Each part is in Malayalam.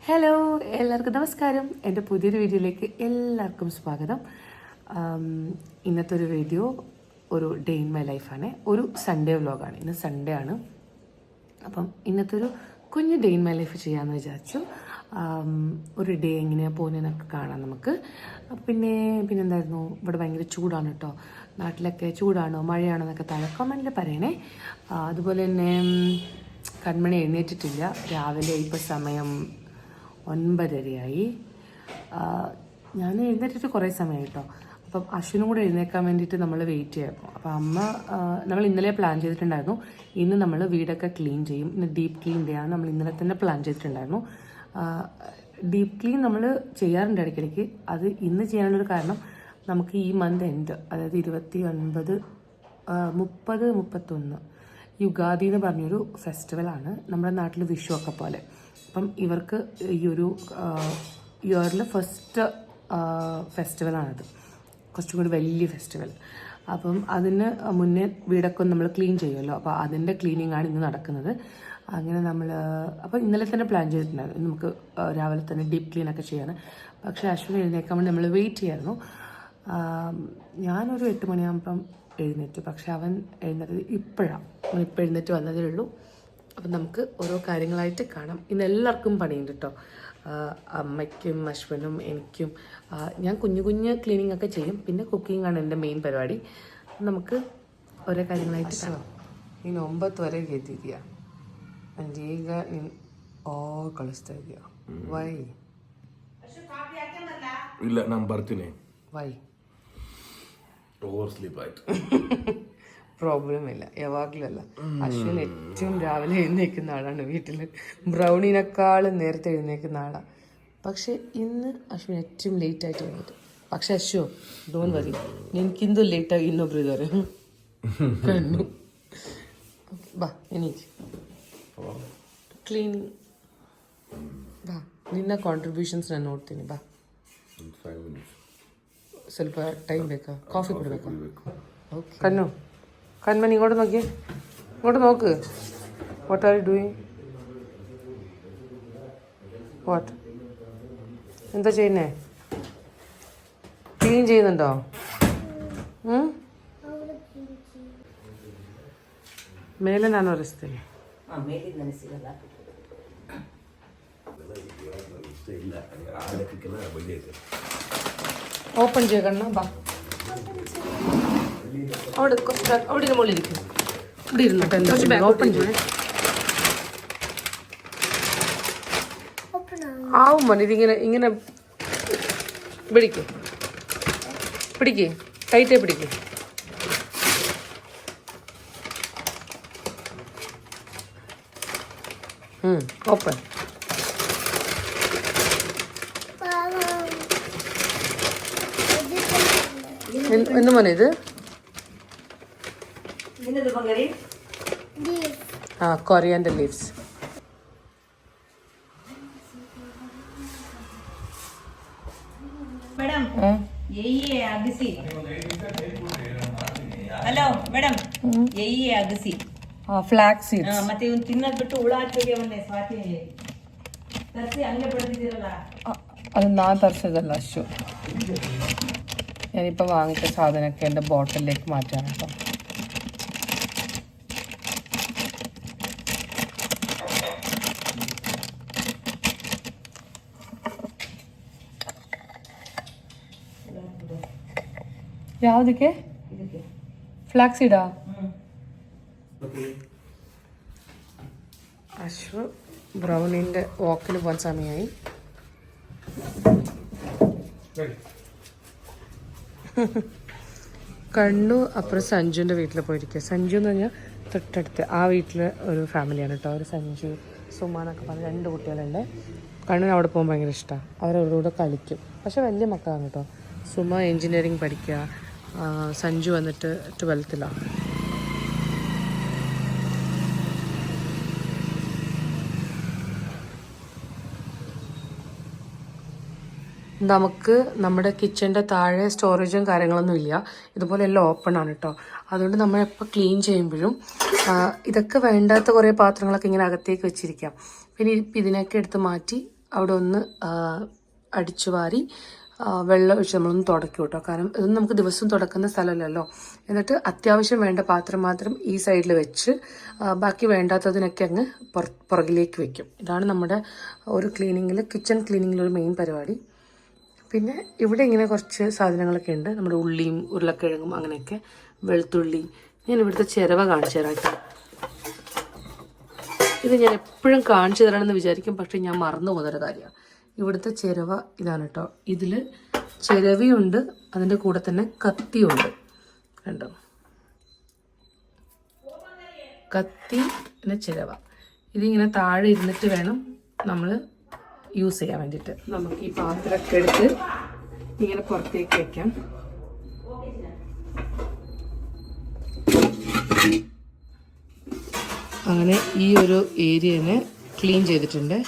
ഹലോ, എല്ലാവർക്കും നമസ്കാരം. എൻ്റെ പുതിയൊരു വീഡിയോയിലേക്ക് എല്ലാവർക്കും സ്വാഗതം. ഇന്നത്തെ ഒരു വീഡിയോ ഒരു ഡേ ഇൻ മൈ ലൈഫാണ്. ഒരു സൺഡേ വ്ലോഗാണ്. ഇന്ന് സൺഡേ ആണ്. അപ്പം ഇന്നത്തെ ഒരു കുഞ്ഞ് ഡേ ഇൻ മൈ ലൈഫ് ചെയ്യാമെന്ന് വിചാരിച്ചു. ഒരു ഡേ എങ്ങനെയാണ് പോകുന്നതിനൊക്കെ കാണാം നമുക്ക്. പിന്നെന്തായിരുന്നു, ഇവിടെ ഭയങ്കര ചൂടാണ് കേട്ടോ. നാട്ടിലൊക്കെ ചൂടാണോ മഴയാണോ എന്നൊക്കെ താഴെ കമൻറ്റിൽ പറയണേ. അതുപോലെ തന്നെ കൺമണി എഴുന്നേറ്റിട്ടില്ല. രാവിലെ ഇപ്പോൾ സമയം 9:30 ഞാൻ എഴുന്നേറ്റിട്ട് കുറേ സമയം കേട്ടോ. അപ്പം അശ്വിനും കൂടെ എഴുന്നേക്കാൻ വേണ്ടിയിട്ട് നമ്മൾ വെയിറ്റ് ചെയ്യായിരുന്നു. അപ്പം അമ്മ നമ്മൾ ഇന്നലെ പ്ലാൻ ചെയ്തിട്ടുണ്ടായിരുന്നു, ഇന്ന് നമ്മൾ വീടൊക്കെ ക്ലീൻ ചെയ്യും, ഇന്ന് ഡീപ്പ് ക്ലീൻ ചെയ്യാൻ നമ്മൾ ഇന്നലെ തന്നെ പ്ലാൻ ചെയ്തിട്ടുണ്ടായിരുന്നു. ഡീപ്പ് ക്ലീൻ നമ്മൾ ചെയ്യാറുണ്ട് ഇടയ്ക്കിടയ്ക്ക്. അത് ഇന്ന് ചെയ്യാനുള്ളൊരു കാരണം, നമുക്ക് ഈ മന്ത് എൻഡ്, അതായത് 29, 30, 31 യുഗാദി എന്ന് പറഞ്ഞൊരു ഫെസ്റ്റിവലാണ്. നമ്മുടെ നാട്ടിൽ വിഷു ഒക്കെ പോലെ. അപ്പം ഇവർക്ക് ഈ ഒരു ഇയറിലെ ഫസ്റ്റ് ഫെസ്റ്റിവലാണത്, കുറച്ചും കൂടി വലിയ ഫെസ്റ്റിവൽ. അപ്പം അതിന് മുന്നേ വീടൊക്കെ നമ്മൾ ക്ലീൻ ചെയ്യുമല്ലോ. അപ്പോൾ അതിൻ്റെ ക്ലീനിങ് ആണ് ഇന്ന് നടക്കുന്നത്. അങ്ങനെ നമ്മൾ അപ്പോൾ ഇന്നലെ തന്നെ പ്ലാൻ ചെയ്തിട്ടുണ്ടായിരുന്നു നമുക്ക് രാവിലെ തന്നെ ഡീപ്പ് ക്ലീൻ ഒക്കെ ചെയ്യാണ്. പക്ഷേ അശ്വിൻ എഴുന്നേക്കാൻ വേണ്ടി നമ്മൾ വെയിറ്റ് ചെയ്യായിരുന്നു. ഞാനൊരു 8 മണിയാകുമ്പം എഴുന്നേറ്റു. പക്ഷെ അവൻ എഴുന്നേറ്റത് ഇപ്പോഴാണ്. ഇപ്പോൾ എഴുന്നേറ്റ് വന്നതേ ഉള്ളൂ. അപ്പം നമുക്ക് ഓരോ കാര്യങ്ങളായിട്ട് കാണാം. ഇന്ന് എല്ലാവർക്കും പണിയുണ്ട് കേട്ടോ. അമ്മയ്ക്കും അശ്വനും എനിക്കും. ഞാൻ കുഞ്ഞു ക്ലീനിങ് ഒക്കെ ചെയ്യും. പിന്നെ കുക്കിംഗ് ആണ് എൻ്റെ മെയിൻ പരിപാടി. നമുക്ക് ഓരോ കാര്യങ്ങളായിട്ട് കാണാം. ಇನ್ನು 9 ಎದ್ದಿದ್ಯಾ, ನನಗೆ ಈಗ ನೀನು ಕಳಿಸ್ತಾ ಇದೆಯಾ? ವೈ ಇಲ್ಲ, ನಾನು ಬರ್ತೀನಿ. ವೈ ಓವರ್ ಸ್ಲೀಪ್ ಆಯ್ತು. പ്രോബ്ലം ഇല്ല, യാവാഗ്ലും അല്ല. അശ്വിൻ ഏറ്റവും രാവിലെ എഴുന്നേൽക്കുന്ന ആളാണ് വീട്ടിൽ. ബ്രൗണിനേക്കാളും നേരത്തെ എഴുന്നേൽക്കുന്ന ആളാണ്. പക്ഷെ ഇന്ന് അശ്വിൻ ഏറ്റവും ലേറ്റായിട്ട് എഴുന്നേറ്റ്. പക്ഷെ അശ്വ ഡോൺ വരി, എനിക്കിന്തോ ലേറ്റാಗಿ ಇನ್ನೊಬ್ರು ಇದ್ದಾರೆ ಕಣ್ಣು. ಬಾ ಎನೀಜ್ ಕ್ಲೀನಿಂಗ್ ಬಾ. ನಿನ್ನ ಕಾಂಟ್ರಿಬ್ಯೂಷನ್ಸ್ ನಾನು ನೋಡ್ತೀನಿ. ಬಾ, ಸ್ವಲ್ಪ ಟೈಮ್ ಬೇಕಾ? ಕಾಫಿ ಕುಡಬೇಕಾ? ಓಕೆ. കൺമണി ഇങ്ങോട്ട് നോക്കിയേ, ഇങ്ങോട്ട് നോക്ക്. What are you doing? What, എന്താ ചെയ്യുന്നേ? ക്ലീൻ ചെയ്യുന്നുണ്ടോ? ಮೇಲೆ ನಾನು ಒರೆಸ್ತೀನಿ. ഓപ്പൺ ചെയ്യണം. ബാ, അവിടെ കുറച്ച് അവിടെ മുകളിലിരിക്കും. ഇവിടെ ഇരുന്നോട്ടെ. എന്താ ഓപ്പൺ ചെയ്യണം? ആവും മോനെ, ഇങ്ങനെ പിടിക്ക് ടൈറ്റേ പിടിക്ക്. ഓപ്പൺ. എന്ത് മോനെ ഇത്? Coriander leaves. ಮೇಡಮ್ ಎಯ್ಯೆ ಅಗಸಿ. ಹಲೋ ಮೇಡಮ್, ಎಯ್ಯೆ ಅಗಸಿ. Flax seeds. ಮತ್ತೆ ಇವ್ನು ತಿನ್ನೋದು ಬಿಟ್ಟು ಹುಳ ಹಚ್ಚೋಗ್ಯವನ್ನೇ ಸ್ವಾತಿ ತರಿಸಿ ಹಂಗೆ ಬೆಳೆದಿದ್ದೀರಲ್ಲ. അത് ഞാൻ തരച്ചതല്ല അശു. ഞാനിപ്പോൾ വാങ്ങിച്ച സാധനമൊക്കെ എൻ്റെ ബോട്ടിലേക്ക് മാറ്റാണ് കേട്ടോ. ಯಾವುದಕ್ಕೆ? ಫ್ಲಾಕ್ಸ್ ಸೀಡಾ? അശ്വ ബ്രൗണിൻ്റെ വാക്കിന് പോകാൻ സമയമായി. കണ്ണു അപ്പുറം സഞ്ജുവിൻ്റെ വീട്ടിൽ പോയിരിക്കുക. സഞ്ജു എന്ന് പറഞ്ഞാൽ തൊട്ടടുത്ത് ആ വീട്ടിലെ ഒരു ഫാമിലിയാണ് കേട്ടോ. ഒരു സഞ്ജു, സുമ എന്നൊക്കെ പറഞ്ഞ 2 കുട്ടികളുണ്ട്. കണ്ണിന് അവിടെ പോകാൻ ഭയങ്കര ഇഷ്ടമാണ്. അവരവരുടെ കൂടെ കളിക്കും. പക്ഷെ വലിയ മക്കളാണ് കേട്ടോ. സുമ എൻജിനീയറിങ് പഠിക്കുക, സഞ്ജു വന്നിട്ട് 12th. നമുക്ക് നമ്മുടെ കിച്ചൻ്റെ താഴെ സ്റ്റോറേജും കാര്യങ്ങളൊന്നും ഇല്ല. ഇതുപോലെ എല്ലാം ഓപ്പൺ ആണ് കേട്ടോ. അതുകൊണ്ട് നമ്മളെപ്പോൾ ക്ലീൻ ചെയ്യുമ്പോഴും ഇതൊക്കെ വേണ്ടാത്ത കുറേ പാത്രങ്ങളൊക്കെ ഇങ്ങനെ അകത്തേക്ക് വെച്ചിരിക്കാം. പിന്നെ ഇതിനൊക്കെ എടുത്ത് മാറ്റി അവിടെ ഒന്ന് അടിച്ചു വാരി വെള്ളം ഒഴിച്ച് നമ്മളൊന്ന് തുടയ്ക്കും കേട്ടോ. കാരണം ഇതൊന്നും നമുക്ക് ദിവസം തുടക്കുന്ന സ്ഥലമല്ലല്ലോ. എന്നിട്ട് അത്യാവശ്യം വേണ്ട പാത്രം മാത്രം ഈ സൈഡിൽ വെച്ച് ബാക്കി വേണ്ടാത്തതിനൊക്കെ അങ്ങ് പുറകിലേക്ക് വെക്കും. ഇതാണ് നമ്മുടെ ഒരു ക്ലീനിങ്ങിൽ, കിച്ചൺ ക്ലീനിങ്ങിൽ ഒരു മെയിൻ പരിപാടി. പിന്നെ ഇവിടെ ഇങ്ങനെ കുറച്ച് സാധനങ്ങളൊക്കെ ഉണ്ട്, നമ്മുടെ ഉള്ളിയും ഉരുളക്കിഴങ്ങും അങ്ങനെയൊക്കെ, വെളുത്തുള്ളി. ഞാൻ ഇവിടുത്തെ ചിരവ കാണിച്ചു തരാം കേട്ടോ. ഇത് ഞാൻ എപ്പോഴും കാണിച്ചു തരാമെന്ന് വിചാരിക്കും, പക്ഷെ ഞാൻ മറന്നു പോകുന്നൊരു കാര്യമാണ്. ഇവിടുത്തെ ചിരവ ഇതാണ് കേട്ടോ. ഇതിൽ ചിരവിയുണ്ട്, അതിൻ്റെ കൂടെ തന്നെ കത്തിയുണ്ട്. കണ്ടോ, കത്തി പിന്നെ ചിരവ. ഇതിങ്ങനെ താഴെ ഇരുന്നിട്ട് വേണം നമ്മൾ യൂസ് ചെയ്യാൻ വേണ്ടിയിട്ട്. നമുക്ക് ഈ പാത്രമൊക്കെ എടുത്ത് ഇങ്ങനെ പുറത്തേക്ക് വെക്കാം. അങ്ങനെ ഈ ഒരു ഏരിയനെ ക്ലീൻ ചെയ്തിട്ടുണ്ട്.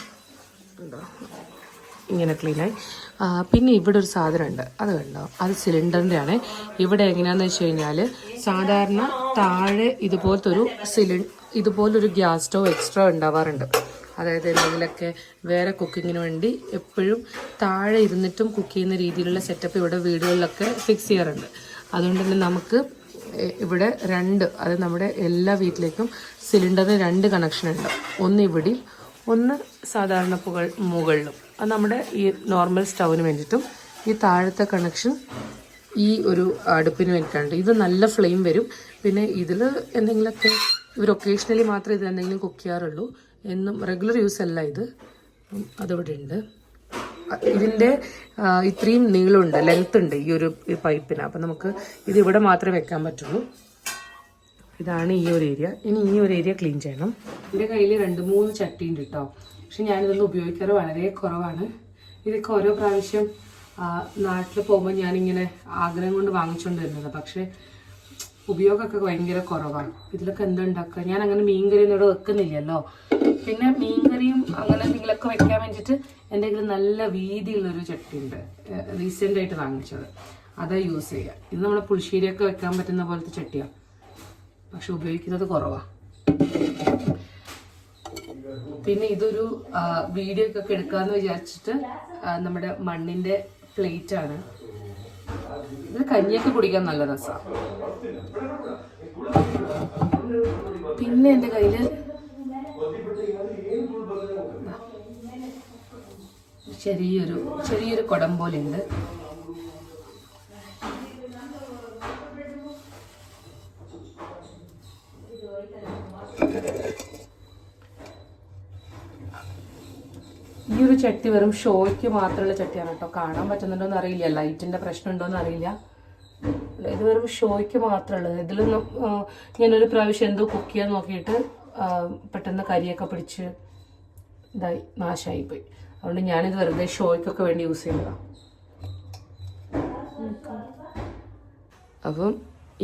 ഇങ്ങനെ ക്ലീനായി. പിന്നെ ഇവിടെ ഒരു സാധനം ഉണ്ട്, അത് കണ്ടോ, അത് സിലിണ്ടറിൻ്റെ ആണ്. ഇവിടെ എങ്ങനെയാണെന്ന് വെച്ച് കഴിഞ്ഞാൽ സാധാരണ താഴെ ഇതുപോലൊരു ഗ്യാസ് സ്റ്റവ് എക്സ്ട്രാ ഉണ്ടാവാറുണ്ട്. അതായത് എന്തെങ്കിലുമൊക്കെ വേറെ കുക്കിങ്ങിന് വേണ്ടി എപ്പോഴും താഴെ ഇരുന്നിട്ടും കുക്ക് ചെയ്യുന്ന രീതിയിലുള്ള സെറ്റപ്പ് ഇവിടെ വീടുകളിലൊക്കെ ഫിക്സ് ചെയ്യാറുണ്ട്. അതുകൊണ്ട് തന്നെ നമുക്ക് ഇവിടെ അത് നമ്മുടെ എല്ലാ വീട്ടിലേക്കും സിലിണ്ടറിന് 2 കണക്ഷൻ ഉണ്ട്. ഒന്ന് ഇവിടെയും ഒന്ന് സാധാരണ മുകളിലും. അത് നമ്മുടെ ഈ നോർമൽ സ്റ്റൗവിന് വേണ്ടിയിട്ടും ഈ താഴത്തെ കണക്ഷൻ ഈ ഒരു അടുപ്പിന് വേണ്ടിയിട്ടുണ്ട്. ഇത് നല്ല ഫ്ലെയിം വരും. പിന്നെ ഇതിൽ എന്തെങ്കിലുമൊക്കെ ഇവർ ഒക്കേഷണലി മാത്രമേ ഇതിൽ എന്തെങ്കിലും കുക്ക് ചെയ്യാറുള്ളൂ, എന്നും റെഗുലർ യൂസ് അല്ല ഇത്. അതിവിടെ ഉണ്ട്. ഇതിൻ്റെ ഇത്രയും നീളമുണ്ട്, ലെങ്ത് ഉണ്ട് ഈ ഒരു പൈപ്പിന്. അപ്പം നമുക്ക് ഇതിവിടെ മാത്രമേ വെക്കാൻ പറ്റുള്ളൂ. ഇതാണ് ഈ ഒരു ഏരിയ. ഇനി ഈ ഒരു ഏരിയ ക്ലീൻ ചെയ്യണം. എൻ്റെ കയ്യിൽ 2-3 ചട്ടി ഉണ്ട് കേട്ടോ. പക്ഷെ ഞാനിതൊന്നും ഉപയോഗിക്കാറ് വളരെ കുറവാണ്. ഇതൊക്കെ ഓരോ പ്രാവശ്യം നാട്ടിൽ പോകുമ്പോൾ ഞാനിങ്ങനെ ആഗ്രഹം കൊണ്ട് വാങ്ങിച്ചുകൊണ്ട് വരുന്നത്. പക്ഷേ ഉപയോഗമൊക്കെ ഭയങ്കര കുറവാണ്. ഇതിലൊക്കെ എന്താ ഉണ്ടാക്കുക? ഞാൻ അങ്ങനെ മീൻകറിയൊന്നും ഇവിടെ വെക്കുന്നില്ലല്ലോ. പിന്നെ മീൻകറിയും അങ്ങനെ എന്തെങ്കിലുമൊക്കെ വെക്കാൻ വേണ്ടിയിട്ട് എൻ്റെ കയ്യിൽ നല്ല വീതിയുള്ളൊരു ചട്ടി ഉണ്ട്, റീസെൻ്റായിട്ട് വാങ്ങിച്ചത്. അതാ യൂസ് ചെയ്യുക. ഇത് നമ്മളെ പുളിശ്ശേരിയൊക്കെ വെക്കാൻ പറ്റുന്ന പോലത്തെ ചട്ടിയാണ്, പക്ഷെ ഉപയോഗിക്കുന്നത് കുറവാണ്. പിന്നെ ഇതൊരു വീഡിയോ ഒക്കെ എടുക്കാമെന്ന് വിചാരിച്ചിട്ട് നമ്മുടെ മണ്ണിൻ്റെ പ്ലേറ്റാണ്. ഇത് കഞ്ഞിയൊക്കെ കുടിക്കാൻ നല്ല രസമാണ്. പിന്നെ എൻ്റെ കയ്യിൽ ചെറിയൊരു കുടം പോലെ ഉണ്ട്. ഈ ഒരു ചട്ടി വെറും ഷോയ്ക്ക് മാത്രമുള്ള ചട്ടിയാണ് കേട്ടോ. കാണാൻ പറ്റുന്നുണ്ടോയെന്ന് അറിയില്ല, ലൈറ്റിൻ്റെ പ്രശ്നം ഉണ്ടോയെന്ന് അറിയില്ല. ഇത് വെറും ഷോയ്ക്ക് മാത്രമുള്ളത്. ഇതിലൊന്നും ഞാനൊരു പ്രാവശ്യം എന്തോ കുക്ക് ചെയ്യാൻ നോക്കിയിട്ട് പെട്ടെന്ന് കരിയൊക്കെ പിടിച്ച് ഇതായി നാശമായിപ്പോയി. അതുകൊണ്ട് ഞാനിത് വെറുതെ ഷോയ്ക്കൊക്കെ വേണ്ടി യൂസ് ചെയ്യുന്നതാണ്. അപ്പം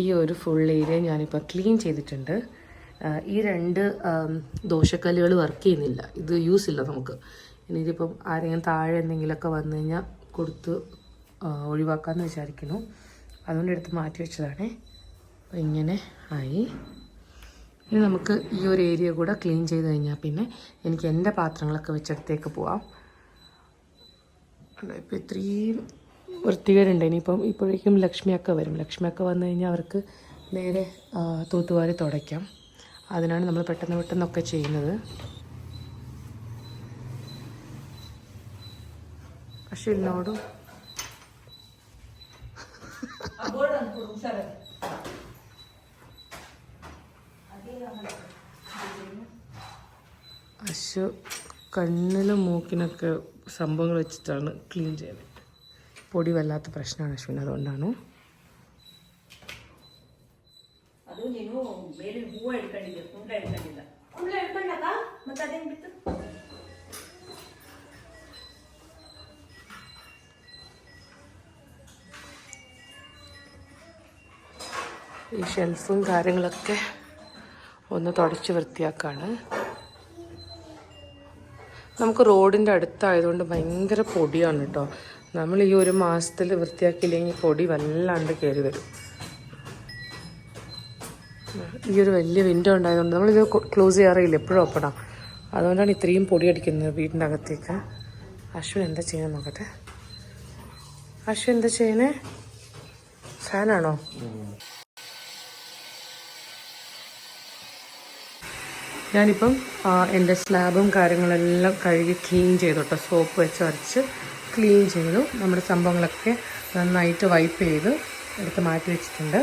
ഈ ഒരു ഫുൾ ഏരിയ ഞാനിപ്പോൾ ക്ലീൻ ചെയ്തിട്ടുണ്ട്. ഈ 2 ദോശക്കല്ലുകൾ വർക്ക് ചെയ്യുന്നില്ല, ഇത് യൂസ് ഇല്ല നമുക്ക്. ഇനി ഇതിപ്പം ആരെങ്കിലും താഴെ എന്തെങ്കിലുമൊക്കെ വന്നു കഴിഞ്ഞാൽ കൊടുത്ത് ഒഴിവാക്കാമെന്ന് വിചാരിക്കുന്നു. അതുകൊണ്ട് എടുത്ത് മാറ്റി വെച്ചതാണ്. അപ്പോൾ ഇങ്ങനെ ആയി. ഇനി നമുക്ക് ഈ ഒരു ഏരിയ കൂടെ ക്ലീൻ ചെയ്ത് കഴിഞ്ഞാൽ പിന്നെ എനിക്ക് എൻ്റെ പാത്രങ്ങളൊക്കെ വെച്ചിടത്തേക്ക് പോവാം. ഇപ്പോൾ ഇത്രയും വൃത്തികേടുണ്ട്. ഇപ്പോഴേക്കും ലക്ഷ്മിയൊക്കെ വരും. ലക്ഷ്മിയൊക്കെ വന്നു കഴിഞ്ഞാൽ അവർക്ക് നേരെ തൂത്തുവാരി തുടയ്ക്കാം. അതിനാണ് നമ്മൾ പെട്ടെന്നൊക്കെ ചെയ്യുന്നത്. പക്ഷെ എന്നോടും അശു കണ്ണിലും മൂക്കിനൊക്കെ സംഭവങ്ങൾ വെച്ചിട്ടാണ് ക്ലീൻ ചെയ്യുന്നത്. പൊടി വല്ലാത്ത പ്രശ്നമാണ് അശ്വിന്, അതുകൊണ്ടാണ്. ഈ ഷെൽഫും കാര്യങ്ങളൊക്കെ ഒന്ന് തുടച്ച് വൃത്തിയാക്കാണ്. നമുക്ക് റോഡിൻ്റെ അടുത്തായതുകൊണ്ട് ഭയങ്കര പൊടിയാണ് കേട്ടോ. നമ്മൾ ഈ ഒരു മാസത്തിൽ വൃത്തിയാക്കിയില്ലെങ്കിൽ പൊടി വല്ലാണ്ട് കയറി വരും. ഈ ഒരു വലിയ വിൻഡോ ഉണ്ടായതുകൊണ്ട് നമ്മളിത് ക്ലോസ് ചെയ്യാറില്ല, എപ്പോഴും ഓപ്പണാണ്. അതുകൊണ്ടാണ് ഇത്രയും പൊടി അടിക്കുന്നത് വീടിൻ്റെ അകത്തേക്ക്. അശ്വിൻ എന്താ ചെയ്യുന്നത് നോക്കട്ടെ. അശ്വിൻ എന്താ ചെയ്യുന്നേ? ഫാനാണോ? ഞാനിപ്പം എൻ്റെ സ്ലാബും കാര്യങ്ങളെല്ലാം കഴുകി ക്ലീൻ ചെയ്തു കേട്ടോ. സോപ്പ് വെച്ച് വരച്ച് ക്ലീൻ ചെയ്തു. നമ്മുടെ സംഭവങ്ങളൊക്കെ നന്നായിട്ട് വൈപ്പ് ചെയ്ത് എടുത്ത് മാറ്റി വെച്ചിട്ടുണ്ട്.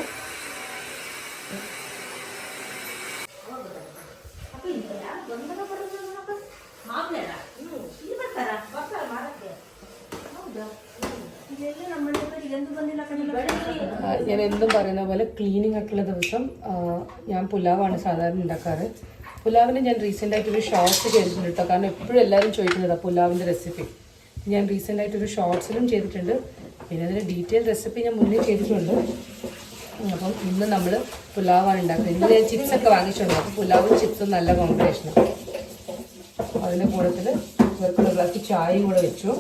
ഞാൻ എന്തും പറയുന്ന പോലെ ക്ലീനിങ് ആയിട്ടുള്ള ദിവസം ഞാൻ പുലാവാണ് സാധാരണ ഉണ്ടാക്കാറ്. പുലാവിന് ഞാൻ റീസെൻ്റായിട്ടൊരു ഷോർട്സ് ചെയ്തിട്ടുണ്ട് കേട്ടോ. കാരണം എപ്പോഴും എല്ലാവരും ചോദിക്കുന്നതാണ് പുലാവിൻ്റെ റെസിപ്പി. ഞാൻ റീസെൻ്റായിട്ടൊരു ഷോർട്സിലും ചെയ്തിട്ടുണ്ട്. പിന്നെ അതിൻ്റെ ഡീറ്റെയിൽ റെസിപ്പി ഞാൻ മുന്നേ ചെയ്തിട്ടുണ്ട്. അപ്പം ഇന്ന് നമ്മൾ പുലാവാണ് ഉണ്ടാക്കുന്നത്. ഇന്ന് ഞാൻ ചിപ്സൊക്കെ വാങ്ങിച്ചിട്ടുണ്ട്. അപ്പോൾ പുലാവും ചിപ്സും നല്ല കോമ്പിനേഷനാണ്. അതിൻ്റെ കൂട്ടത്തിൽ ഇവർക്കുള്ള ഗ്ലാസ് ചായയും കൂടെ വെച്ചു.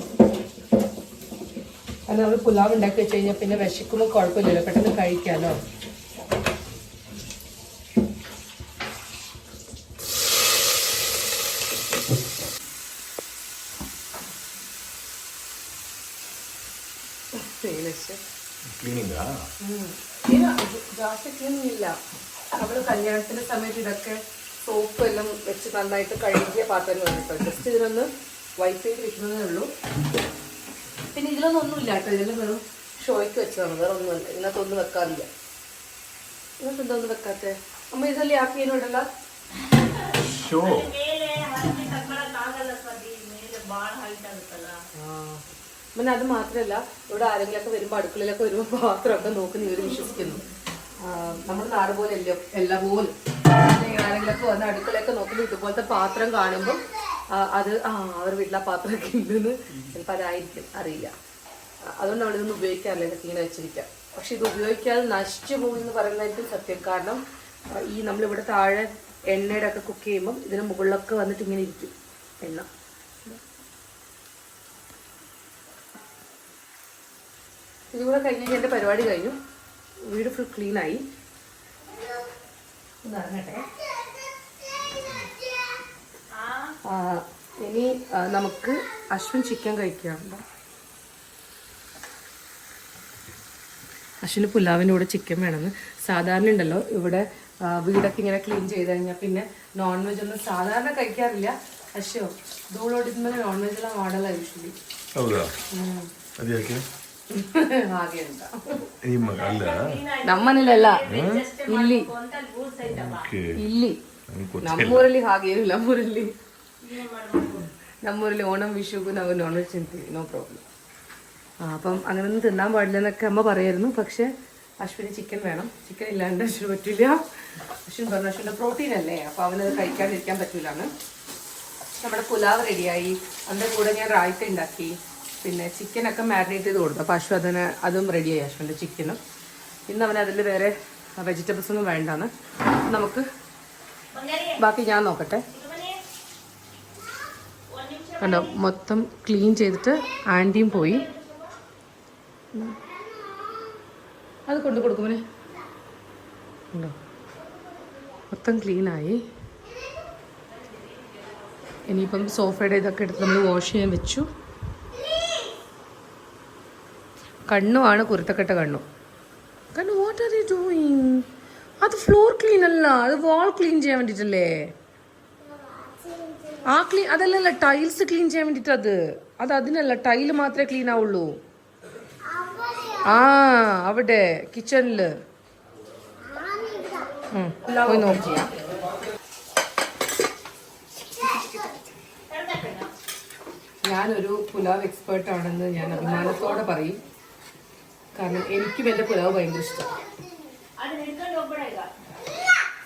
കാരണം നമ്മൾ പുലാവ് ഉണ്ടാക്കി വെച്ച് കഴിഞ്ഞാൽ പിന്നെ വിശക്കുമ്പോൾ കുഴപ്പമില്ലല്ലോ, പെട്ടെന്ന് കഴിക്കാമല്ലോ. ജാസ്തി ക്ലീനിങ് ഇല്ല. നമ്മള് കല്യാണത്തിന്റെ സമയത്ത് ഇതൊക്കെ സോപ്പ് എല്ലാം വെച്ച് നന്നായിട്ട് കഴുകിയ പാത്രങ്ങളാണ് കേട്ടോ. ജസ്റ്റ് ഇതിനൊന്ന് വൈപ്പ് ചെയ്ത് വെക്കുന്നതേ ഉള്ളൂ. പിന്നെ ഇതിലൊന്നും ഒന്നുമില്ല കേട്ടോ. ഇതിൽ വെറും ഷോയ്ക്ക് വെച്ചതാണ്, വേറെ ഒന്നുമില്ല. ഇതിനകത്ത് ഒന്നും വെക്കാറില്ല. ഇതിനകത്ത് എന്താ ഒന്നും വെക്കാത്തേ? അമ്മ ഇതല്ലേ ആക്കിയതിനോടല്ല പിന്നെ അത് മാത്രമല്ല, ഇവിടെ ആരെങ്കിലൊക്കെ വരുമ്പോൾ അടുക്കളയിലൊക്കെ വരുമ്പോൾ പാത്രമൊക്കെ നോക്കുന്ന ഇവർ വിശ്വസിക്കുന്നു. നമ്മുടെ നാട് പോലെ അല്ല എല്ലാ പോലും. ആരെങ്കിലൊക്കെ വന്ന് അടുക്കളയൊക്കെ നോക്കുമ്പോൾ ഇതുപോലത്തെ പാത്രം കാണുമ്പോൾ അത് അവർ വീട്ടിലെ പാത്രമൊക്കെ ഉണ്ടെന്ന് ചിലപ്പോൾ അതായിരിക്കും, അറിയില്ല. അതുകൊണ്ട് നമ്മളിതൊന്നും ഉപയോഗിക്കാറില്ല, ഇതൊക്കെ ഇങ്ങനെ വെച്ചിരിക്കാം. പക്ഷെ ഇത് ഉപയോഗിക്കാതെ നശിച്ചു പോകുമെന്ന് പറയുന്നതായിരിക്കും സത്യം. കാരണം ഈ നമ്മളിവിടെ താഴെ എണ്ണയുടെ ഒക്കെ കുക്ക് ചെയ്യുമ്പം ഇതിന് മുകളിലൊക്കെ വന്നിട്ട് ഇങ്ങനെ ഇരിക്കും എണ്ണ. ഇതുകൂടെ കഴിഞ്ഞ് എൻ്റെ പരിപാടി കഴിഞ്ഞു. വീട് ഫുൾ ക്ലീനായി. ഇറങ്ങട്ടെ. ഇനി നമുക്ക് അശ്വിൻ ചിക്കൻ കഴിക്കാറുണ്ട്. അശ്വിന് പുലാവിൻ്റെ കൂടെ ചിക്കൻ വേണമെന്ന്. സാധാരണ ഉണ്ടല്ലോ ഇവിടെ വീടൊക്കെ ഇങ്ങനെ ക്ലീൻ ചെയ്ത് കഴിഞ്ഞാൽ പിന്നെ നോൺ വെജ് ഒന്നും സാധാരണ കഴിക്കാറില്ല. അശ്വോ ധൂളോടിക്കുമ്പോൾ നോൺ വെജെല്ലാം ಮಾಡಲ್ಲ യൂഷ്വലി. ಹಾಗೆ ಅಂತ ನಮ್ಮನೇಲೆಲ್ಲ ಇಲ್ಲಿ ಇಲ್ಲಿ ನಮ್ಮೂರಲ್ಲಿ ಹಾಗೆ ಏನಿಲ್ಲ. ನಮ್ಮೂರಲ್ಲಿ ಓಣಂ ವಿಷುಗೂ ನಾವು നോൺ വെജ് തിന്ತೀವಿ, നോ പ്രോബ്ലം. അപ്പം അങ്ങനെയൊന്നും തിന്നാൻ പാടില്ലെന്നൊക്കെ അമ്മ പറയായിരുന്നു. പക്ഷെ അശ്വിന് ചിക്കൻ വേണം. ചിക്കൻ ഇല്ലാണ്ട് അശ്വിന് പറ്റില്ല. അശ്വിൻ പറഞ്ഞു അശ്വിൻ്റെ പ്രോട്ടീൻ അല്ലേ, അപ്പോൾ അവനത് കഴിക്കാണ്ടിരിക്കാൻ പറ്റില്ലാന്ന്. നമ്മുടെ പുലാവ് റെഡിയായി. അതിൻ്റെ കൂടെ ഞാൻ റായ്ത്ത ഉണ്ടാക്കി. പിന്നെ ചിക്കനൊക്കെ മാരിനേറ്റ് ചെയ്ത് കൊടുത്തു. അപ്പോൾ അശ്വ അതും റെഡിയായി അശ്വൻ്റെ ചിക്കനും. ഇന്ന് അവൻ അതിൽ വേറെ വെജിറ്റബിൾസ് ഒന്നും വേണ്ടാന്ന്. നമുക്ക് ബാക്കി ഞാൻ നോക്കട്ടെ. കണ്ടോ, മൊത്തം ക്ലീൻ ചെയ്തിട്ട് ആൻറ്റിയും പോയി. അത് കൊണ്ടു കൊടുക്കുമോനെ. ഉണ്ടോ, മൊത്തം ക്ലീനായി. ഇനിയിപ്പം സോഫയുടെ ഇതൊക്കെ എടുത്ത് നമ്മൾ വാഷ് ചെയ്യാൻ വെച്ചു. കണ്ണുമാണ് കുരുത്തക്കെട്ട കണ്ണു. കണ്ണു വാട്ട് ആർ യു ഡൂയിങ്? അത് ഫ്ലോർ ക്ലീൻ അല്ല, അത് വാൾ ക്ലീൻ ചെയ്യാൻ വേണ്ടിയിട്ടല്ലേ. ആ ക്ലീൻ അതല്ലല്ല, ടൈൽസ് ക്ലീൻ ചെയ്യാൻ വേണ്ടിയിട്ട്. അത് അതിനല്ല, ടൈല് മാത്രമേ ക്ലീൻ ആവുള്ളൂ. അവിടെ കിച്ചണില് പോയി നോക്കി. ഞാനൊരു പുലാവ് എക്സ്പേർട്ട് ആണെന്ന് ഞാൻ അഭിമാനത്തോടെ പറയും. കാരണം എനിക്കും എൻ്റെ പുലാവ് ഭയങ്കര ഇഷ്ടമാണ്.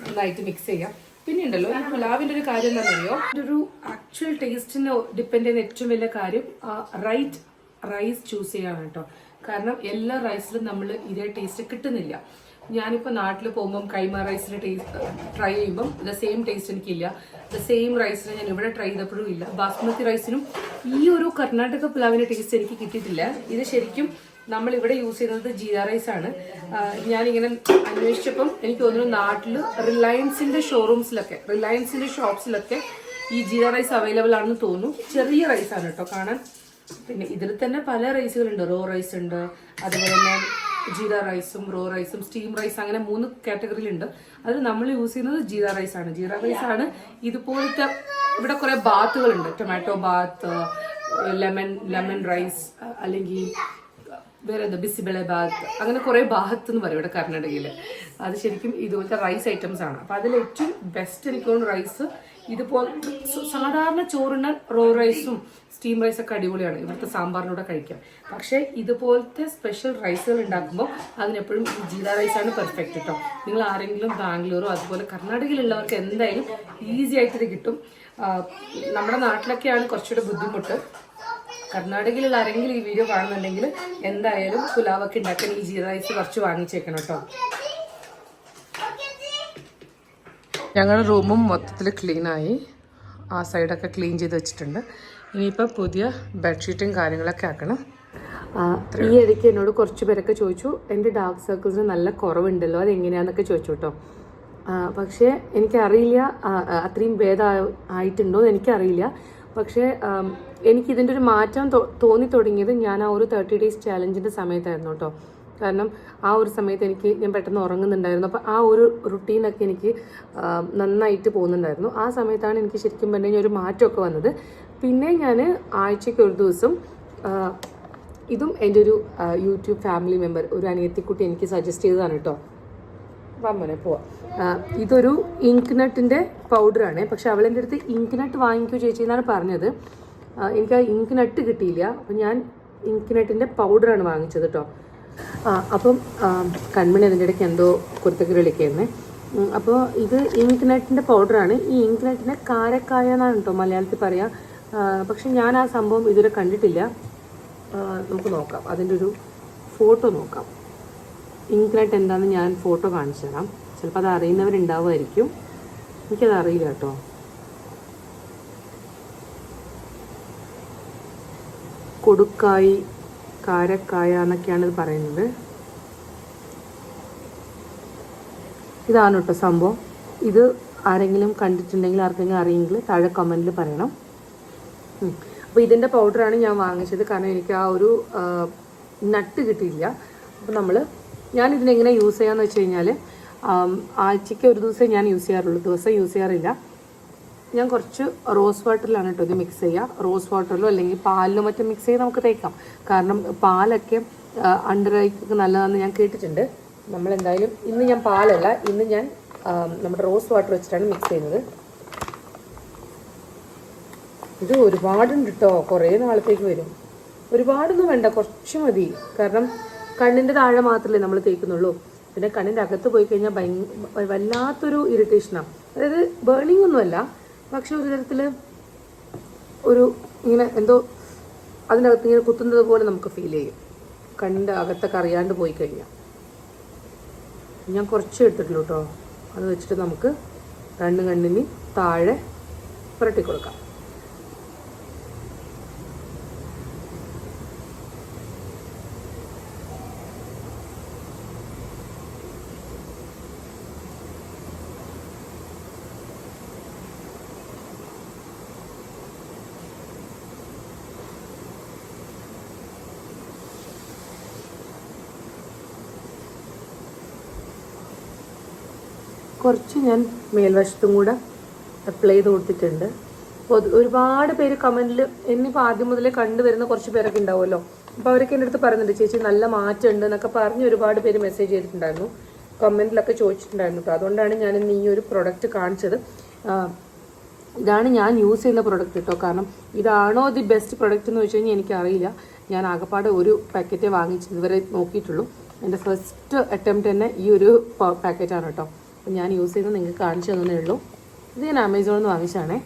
നന്നായിട്ട് മിക്സ് ചെയ്യാം. പിന്നെ ഉണ്ടല്ലോ ഈ പുലാവിൻ്റെ ഒരു കാര്യം എന്താണെന്നറിയോ, ഒരു ആക്ച്വൽ ടേസ്റ്റിനെ ഡിപ്പെൻഡ് ചെയ്യുന്ന ഏറ്റവും വലിയ കാര്യം റൈറ്റ് റൈസ് ചൂസ് ചെയ്യാൻ കേട്ടോ. കാരണം എല്ലാ റൈസിലും നമ്മൾ ഇതേ ടേസ്റ്റ് കിട്ടുന്നില്ല. ഞാനിപ്പോൾ നാട്ടിൽ പോകുമ്പം കൈമ റൈസിൻ്റെ ടേസ്റ്റ് ട്രൈ ചെയ്യുമ്പം ദ സെയിം ടേസ്റ്റ് എനിക്കില്ല. ദ സെയിം റൈസിന് ഞാൻ ഇവിടെ ട്രൈ ചെയ്തപ്പോഴും ഇല്ല. ബാസ്മതി റൈസിനും ഈ ഒരു കർണാടക പുലാവിൻ്റെ ടേസ്റ്റ് എനിക്ക് കിട്ടിയിട്ടില്ല. ഇത് ശരിക്കും നമ്മളിവിടെ യൂസ് ചെയ്യുന്നത് ജീര റൈസാണ്. ഞാനിങ്ങനെ അന്വേഷിച്ചപ്പം എനിക്ക് തോന്നുന്നു നാട്ടിൽ റിലയൻസിൻ്റെ ഷോപ്സിലൊക്കെ ഈ ജീര റൈസ് അവൈലബിൾ ആണെന്ന് തോന്നുന്നു. ചെറിയ റൈസാണ് കേട്ടോ കാണാൻ. പിന്നെ ഇതിൽ തന്നെ പല റൈസുകളുണ്ട്. റോ റൈസ് ഉണ്ട്, അതുപോലെ തന്നെ ജീര റൈസും റോ റൈസും സ്റ്റീം റൈസ്, അങ്ങനെ 3 കാറ്റഗറിയിലുണ്ട്. അതിൽ നമ്മൾ യൂസ് ചെയ്യുന്നത് ജീര റൈസ് ആണ്. ജീര റൈസ് ആണ് ഇതുപോലത്തെ. ഇവിടെ കുറെ ബാത്തുകളുണ്ട്, ടൊമാറ്റോ ബാത്ത്, ലെമൺ റൈസ്, അല്ലെങ്കിൽ വേറെ എന്താ ബിസിബെളെ ബാത്ത്, അങ്ങനെ കുറെ ബാത്ത് എന്ന് പറയും ഇവിടെ കർണാടകയിൽ. അത് ശരിക്കും ഇതുപോലത്തെ റൈസ് ഐറ്റംസ് ആണ്. അപ്പൊ അതിൽ ഏറ്റവും ബെസ്റ്റ് എനിക്ക് തോന്നുന്നു റൈസ് ഇതുപോലെ. സാധാരണ ചോറിന് റോ റൈസും സ്റ്റീം റൈസൊക്കെ അടിപൊളിയാണ്, ഇവിടുത്തെ സാമ്പാറിനൂടെ കഴിക്കാം. പക്ഷേ ഇതുപോലത്തെ സ്പെഷ്യൽ റൈസുകൾ ഉണ്ടാക്കുമ്പോൾ അതിനെപ്പോഴും ഈ ജീര റൈസാണ് പെർഫെക്റ്റ് കേട്ടോ. നിങ്ങൾ ആരെങ്കിലും ബാംഗ്ലൂരോ അതുപോലെ കർണാടകയിലുള്ളവർക്ക് എന്തായാലും ഈസി ആയിട്ട് ഇത് കിട്ടും. നമ്മുടെ നാട്ടിലൊക്കെയാണ് കുറച്ചുകൂടെ ബുദ്ധിമുട്ട്. കർണാടകയിലുള്ള ആരെങ്കിലും ഈ വീഡിയോ കാണുന്നുണ്ടെങ്കിൽ എന്തായാലും പുലാവൊക്കെ ഉണ്ടാക്കാൻ ഈ ജീര റൈസ് കുറച്ച് വാങ്ങിച്ചേക്കണം കേട്ടോ. ഞങ്ങളുടെ റൂമും മൊത്തത്തിൽ ക്ലീനായി, ആ സൈഡൊക്കെ ക്ലീൻ ചെയ്ത് വെച്ചിട്ടുണ്ട്. ഇനിയിപ്പോൾ പുതിയ ബെഡ്ഷീറ്റും കാര്യങ്ങളൊക്കെ ആക്കണം. ഈ ഇടയ്ക്ക് എന്നോട് കുറച്ച് പേരൊക്കെ ചോദിച്ചു, എൻ്റെ ഡാർക്ക് സർക്കിൾസിന് നല്ല കുറവുണ്ടല്ലോ, അതെങ്ങനെയാണെന്നൊക്കെ ചോദിച്ചു കേട്ടോ. പക്ഷേ എനിക്കറിയില്ല അത്രയും ഭേദം ആയിട്ടുണ്ടോ എന്ന് എനിക്കറിയില്ല. പക്ഷേ എനിക്കിതിൻ്റെ ഒരു മാറ്റം തോന്നി തുടങ്ങിയത് ഞാൻ ആ ഒരു 30 days ചാലഞ്ചിൻ്റെ സമയത്തായിരുന്നു കേട്ടോ. കാരണം ആ ഒരു സമയത്ത് ഞാൻ പെട്ടെന്ന് ഉറങ്ങുന്നുണ്ടായിരുന്നു. അപ്പോൾ ആ ഒരു റുട്ടീനൊക്കെ എനിക്ക് നന്നായിട്ട് പോകുന്നുണ്ടായിരുന്നു. ആ സമയത്താണ് എനിക്ക് ശരിക്കും പറഞ്ഞു കഴിഞ്ഞാൽ ഒരു മാറ്റമൊക്കെ വന്നത്. പിന്നെ ഞാൻ ആഴ്ചയ്ക്ക് ഒരു ദിവസം, ഇതും എൻ്റെ ഒരു യൂട്യൂബ് ഫാമിലി മെമ്പർ, ഒരു അനിയത്തിക്കുട്ടി എനിക്ക് സജസ്റ്റ് ചെയ്തതാണ് കേട്ടോ. വമ്മനെ പോവാം. ഇതൊരു ഇങ്ക് നട്ടിൻ്റെ പൗഡറാണ്. പക്ഷെ അവളെൻ്റെ അടുത്ത് ഇങ്ക് നട്ട് വാങ്ങിക്കൂ ചേച്ചി എന്നാണ് പറഞ്ഞത്. എനിക്ക് ആ ഇങ്ക് നട്ട് കിട്ടിയില്ല. അപ്പം ഞാൻ ഇങ്ക് നട്ടിൻ്റെ പൗഡറാണ് വാങ്ങിച്ചത് കേട്ടോ. അപ്പം കൺമണി അതിൻ്റെ ഇടയ്ക്ക് എന്തോ കുരുത്തക്കറി വിളിക്കുന്നേ. അപ്പോൾ ഇത് ഇങ്ക് നട്ടിൻ്റെ പൗഡറാണ്. ഈ ഇങ്ക് നട്ടിനെ കാരക്കായ എന്നാണ് കേട്ടോ മലയാളത്തിൽ പറയാം. പക്ഷെ ഞാൻ ആ സംഭവം ഇതുവരെ കണ്ടിട്ടില്ല. നമുക്ക് നോക്കാം, അതിൻ്റെ ഒരു ഫോട്ടോ നോക്കാം. ഇങ്ക് നട്ട് എന്താണെന്ന് ഞാൻ ഫോട്ടോ കാണിച്ചു തരാം. ചിലപ്പോൾ അത് അറിയുന്നവരുണ്ടാവുമായിരിക്കും, എനിക്കത് അറിയില്ല കേട്ടോ. കൊടുക്കായി, കാരക്കായ എന്നൊക്കെയാണ് ഇത് പറയുന്നത്. ഇതാണ് കേട്ടോ സംഭവം. ഇത് ആരെങ്കിലും കണ്ടിട്ടുണ്ടെങ്കിൽ, ആർക്കെങ്കിലും അറിയെങ്കിൽ താഴെ കമൻറ്റിൽ പറയണം. അപ്പോൾ ഇതിൻ്റെ പൗഡറാണ് ഞാൻ വാങ്ങിച്ചത്. കാരണം എനിക്ക് ആ ഒരു നട്ട് കിട്ടിയില്ല. അപ്പോൾ ഞാൻ ഇതിനെങ്ങനെ യൂസ് ചെയ്യാന്ന് വെച്ച് കഴിഞ്ഞാൽ, ആഴ്ചയ്ക്ക് ഒരു ദിവസം ഞാൻ യൂസ് ചെയ്യാറുള്ളൂ, ദിവസം യൂസ് ചെയ്യാറില്ല. ഞാൻ കുറച്ച് റോസ് വാട്ടറിലാണ് കേട്ടോ ഇത് മിക്സ് ചെയ്യുക. റോസ് വാട്ടറിലോ അല്ലെങ്കിൽ പാലിലോ മറ്റും മിക്സ് ചെയ്ത് നമുക്ക് തേക്കാം. കാരണം പാലൊക്കെ അണ്ടർ ഐക്ക് നല്ലതാണെന്ന് ഞാൻ കേട്ടിട്ടുണ്ട്. നമ്മളെന്തായാലും ഇന്ന് ഞാൻ പാലല്ല, ഇന്ന് ഞാൻ നമ്മുടെ റോസ് വാട്ടർ വെച്ചിട്ടാണ് മിക്സ് ചെയ്യുന്നത്. ഇത് ഒരുപാടുണ്ട് കേട്ടോ, കുറേ നാളത്തേക്ക് വരും. ഒരുപാടൊന്നും വേണ്ട, കുറച്ച് മതി. കാരണം കണ്ണിൻ്റെ താഴെ മാത്രമല്ലേ നമ്മൾ തേക്കുന്നുള്ളൂ. പിന്നെ കണ്ണിൻ്റെ അകത്ത് പോയി കഴിഞ്ഞാൽ വല്ലാത്തൊരു ഇറിറ്റേഷനാണ്. അതായത് ബേണിംഗ് ഒന്നുമല്ല, പക്ഷെ ഒരു തരത്തിൽ ഒരു ഇങ്ങനെ എന്തോ അതിനകത്ത് ഇങ്ങനെ കുത്തുന്നത് പോലെ നമുക്ക് ഫീൽ ചെയ്യും, കണ്ണിൻ്റെ അകത്തൊക്കെ അറിയാണ്ട് പോയി കഴിഞ്ഞാൽ. ഞാൻ കുറച്ച് എടുത്തിട്ടുള്ളൂ കേട്ടോ. അത് വെച്ചിട്ട് നമുക്ക് കണ്ണിന് താഴെ പുരട്ടി കൊടുക്കാം. കുറച്ച് ഞാൻ മേൽവശത്തും കൂടെ അപ്ലൈ ചെയ്ത് കൊടുത്തിട്ടുണ്ട്. അപ്പോൾ ഒരുപാട് പേര് കമൻറ്റിൽ എന്നിപ്പോൾ ആദ്യം മുതലേ കണ്ടുവരുന്ന കുറച്ച് പേരൊക്കെ ഉണ്ടാവുമല്ലോ. അപ്പോൾ അവരൊക്കെ എൻ്റെ അടുത്ത് പറയുന്നുണ്ട്, ചേച്ചി നല്ല മാറ്റമുണ്ട് എന്നൊക്കെ പറഞ്ഞ് ഒരുപാട് പേര് മെസ്സേജ് ചെയ്തിട്ടുണ്ടായിരുന്നു, കമൻറ്റിലൊക്കെ ചോദിച്ചിട്ടുണ്ടായിരുന്നു. അപ്പോൾ അതുകൊണ്ടാണ് ഞാൻ ഇന്ന് ഈ ഒരു പ്രൊഡക്റ്റ് കാണിച്ചത്. ഇതാണ് ഞാൻ യൂസ് ചെയ്യുന്ന പ്രൊഡക്റ്റ് കേട്ടോ. കാരണം ഇതാണോ ദി ബെസ്റ്റ് പ്രൊഡക്റ്റ് എന്ന് വെച്ച് കഴിഞ്ഞാൽ എനിക്കറിയില്ല. ഞാൻ ആകെപ്പാടെ ഒരു പാക്കറ്റേ വാങ്ങിച്ച് ഇതുവരെ നോക്കിയിട്ടുള്ളൂ. എൻ്റെ ഫസ്റ്റ് അറ്റംപ്റ്റ് തന്നെ ഈ ഒരു പാക്കറ്റാണ് കേട്ടോ. അപ്പോൾ ഞാൻ യൂസ് ചെയ്യുന്നത് നിങ്ങൾക്ക് കാണിച്ചു തന്നേ ഉള്ളൂ. ഇത് ഞാൻ ആമസോണിൽ നിന്ന് വാങ്ങിച്ചാണേ.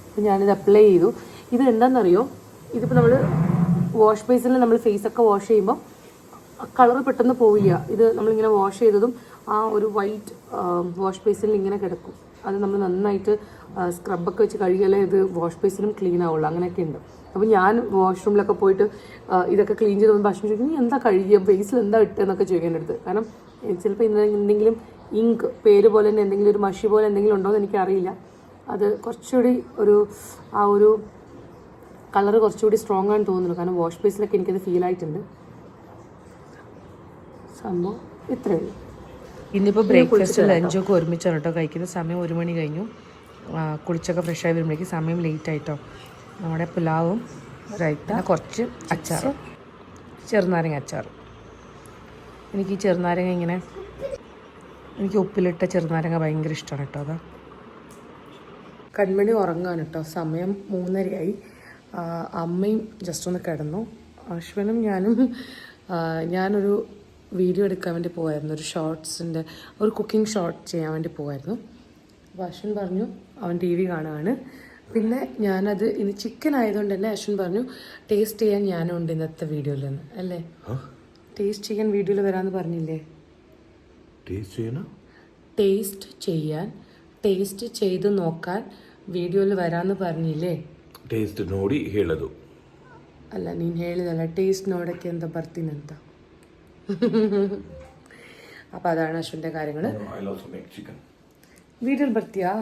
അപ്പോൾ ഞാനിത് അപ്ലൈ ചെയ്തു. ഇത് എന്താണെന്നറിയോ, ഇതിപ്പോൾ നമ്മൾ വാഷ് ബേസിനിൽ നമ്മൾ ഫേസൊക്കെ വാഷ് ചെയ്യുമ്പോൾ കളർ പെട്ടെന്ന് പോവില്ല. ഇത് നമ്മളിങ്ങനെ വാഷ് ചെയ്തതും ആ ഒരു വൈറ്റ് വാഷ് ബേസിനിൽ ഇങ്ങനെ കിടക്കും. അത് നമ്മൾ നന്നായിട്ട് സ്ക്രബൊക്കെ വെച്ച് കഴുകിയാലേ ഇത് വാഷ് ബേസിനും ക്ലീൻ ആവുള്ളൂ. അങ്ങനെയൊക്കെ ഉണ്ട്. അപ്പോൾ ഞാൻ വാഷ്റൂമിലൊക്കെ പോയിട്ട് ഇതൊക്കെ ക്ലീൻ ചെയ്ത് ഭക്ഷണം ചോദിക്കും, നീ എന്താ കഴുകിയ ബേസിൽ എന്താ ഇട്ടെന്നൊക്കെ ചോദിക്കാൻ എടുത്ത്. കാരണം ചിലപ്പോൾ എന്തെങ്കിലും ഇങ്ക് പേര് പോലെ തന്നെ എന്തെങ്കിലും ഒരു മഷി പോലെ എന്തെങ്കിലും ഉണ്ടോ എന്ന് എനിക്കറിയില്ല. അത് കുറച്ചുകൂടി ഒരു കളർ കുറച്ചുകൂടി സ്ട്രോങ് ആണെന്ന് തോന്നുന്നു, കാരണം വാഷ് ബേസിലൊക്കെ എനിക്കത് ഫീൽ ആയിട്ടുണ്ട്. സംഭവം ഇത്രയേ ഉള്ളൂ. ഇന്നിപ്പോൾ ബ്രേക്ക്ഫാസ്റ്റും ലഞ്ചൊക്കെ ഒരുമിച്ചാണ് കേട്ടോ കഴിക്കുന്നത്. സമയം 1 മണി കഴിഞ്ഞു. കുളിച്ചൊക്കെ ഫ്രഷായി വരുമ്പോഴേക്ക് സമയം ലേറ്റ് ആയിട്ടോ. നമ്മുടെ പുലാവും റൈത്ത, കുറച്ച് അച്ചാറും, ചെറുനാരങ്ങ അച്ചാറും. എനിക്ക് ഈ ചെറുനാരങ്ങ ഇങ്ങനെ, എനിക്ക് ഉപ്പിലിട്ട ചെറുനാരങ്ങ ഭയങ്കര ഇഷ്ടമാണ് കേട്ടോ. അതാ കൺമണി ഉറങ്ങാൻ കേട്ടോ. സമയം 3:30 അമ്മയും ജസ്റ്റ് ഒന്ന് കിടന്നു. അശ്വനും ഞാനൊരു വീഡിയോ എടുക്കാൻ വേണ്ടി പോകായിരുന്നു. ഒരു ഷോർട്സിൻ്റെ ഒരു കുക്കിംഗ് ഷോർട്ട് ചെയ്യാൻ വേണ്ടി പോകായിരുന്നു. അപ്പോൾ അശ്വൻ പറഞ്ഞു അവൻ TV കാണുകയാണ്. പിന്നെ ഞാനത് ഇനി ചിക്കൻ ആയതുകൊണ്ട് തന്നെ അശ്വൻ പറഞ്ഞു ടേസ്റ്റ് ചെയ്യാൻ ഞാനും ഉണ്ട് ഇന്നത്തെ വീഡിയോയിൽ നിന്ന്, അല്ലേ? ടേസ്റ്റ് ചെയ്യാൻ വീഡിയോയിൽ വരാമെന്ന് പറഞ്ഞില്ലേ? ടേസ്റ്റ് ചെയ്യാൻ, ടേസ്റ്റ് ചെയ്ത് നോക്കാൻ വീഡിയോയിൽ വരാമെന്ന് പറഞ്ഞില്ലേ? ಟೇಸ್ಟ್ ನೋಡಿ ಹೇಳೋದು. ಅಲ್ಲ, ನೀನು ಹೇಳಿದಲ್ಲ ಟೇಸ್ಟ್ ನೋಡೋಕ್ಕೆ ಅಂತ ಬರ್ತೀನಿ ಅಂತ. അപ്പോൾ അതാണ് അശ്വിൻ്റെ കാര്യങ്ങൾ. വീഡിയോയിൽ ಬರ್ತೀಯಾ?